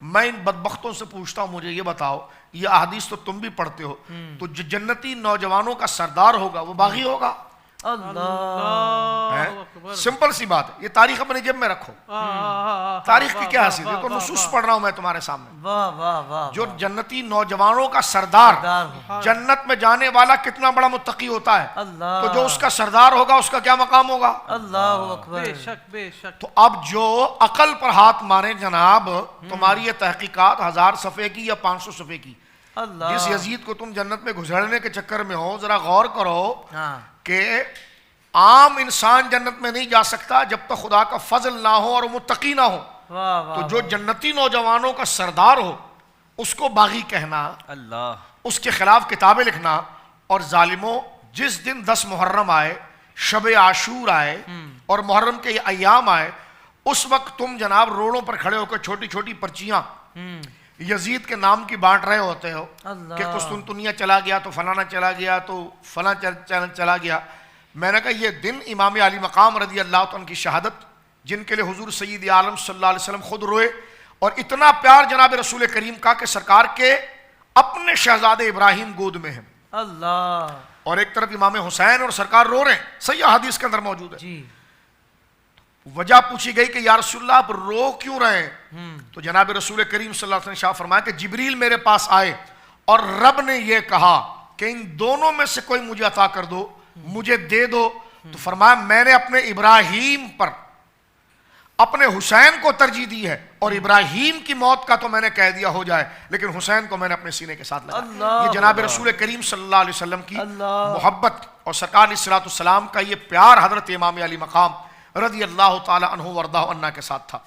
میں ان بدبختوں سے پوچھتا ہوں مجھے یہ بتاؤ، یہ احادیث تو تم بھی پڑھتے ہو، تو جو جنتی نوجوانوں کا سردار ہوگا وہ باغی ہوگا؟ اللہ سمپل سی بات ہے، یہ تاریخ اپنی جیب میں رکھو، تاریخ کی کیا حیثیت ہے؟ تو نصوص پڑھ رہا ہوں میں تمہارے سامنے۔ واہ واہ واہ، جو جنتی نوجوانوں کا سردار، جنت میں جانے والا کتنا بڑا متقی ہوتا ہے، اللہ، تو جو اس کا سردار ہوگا اس کا کیا مقام ہوگا؟ اللہ اکبر، بے شک بے شک۔ تو اب جو عقل پر ہاتھ مارے جناب، تمہاری یہ تحقیقات 1000 صفحے کی یا 500 صفحے کی، اللہ، جس یزید کو تم جنت میں گھسڑنے کے چکر میں ہو، ذرا غور کرو ہاں کہ عام انسان جنت میں نہیں جا سکتا جب تک خدا کا فضل نہ ہو اور متقی نہ ہو۔ واہ واہ، تو جو جنتی نوجوانوں کا سردار ہو اس کو باغی کہنا، اللہ، اس کے خلاف کتابیں لکھنا، اور ظالموں جس دن 10 محرم آئے، شب عاشور آئے اور محرم کے یہ ایام آئے، اس وقت تم جناب روڈوں پر کھڑے ہو کر چھوٹی چھوٹی پرچیاں یزید کے نام کی بانٹ رہے ہوتے ہو اللہ، کہ قسطنطنیہ چلا گیا تو فلانا چلا گیا تو فلاں چلا گیا۔ میں نے کہا یہ دن امام علی مقام رضی اللہ عنہ کی شہادت، جن کے لئے حضور سید عالم صلی اللہ علیہ وسلم خود روئے، اور اتنا پیار جناب رسول کریم کا کہ سرکار کے اپنے شہزادے ابراہیم گود میں ہیں، اللہ، اور ایک طرف امام حسین اور سرکار رو رہے ہیں، صحیح حدیث کے اندر موجود ہے۔ جی، وجہ پوچھی گئی کہ یا رسول اللہ آپ رو کیوں رہے ہیں؟ تو جناب رسول کریم صلی اللہ علیہ وسلم نے شاہ فرمایا کہ جبریل میرے پاس آئے اور رب نے یہ کہا کہ ان دونوں میں سے کوئی مجھے عطا کر دو، مجھے دے دو۔ تو فرمایا میں نے اپنے ابراہیم پر اپنے حسین کو ترجیح دی ہے، اور ابراہیم کی موت کا تو میں نے کہہ دیا ہو جائے، لیکن حسین کو میں نے اپنے سینے کے ساتھ لگایا۔ یہ جناب رسول کریم صلی اللہ علیہ وسلم کی محبت اور سرکار علیہ السلام کا یہ پیار حضرت امام علی مقام رضی اللہ تعالی عنہ وردہ عنہ کے ساتھ تھا۔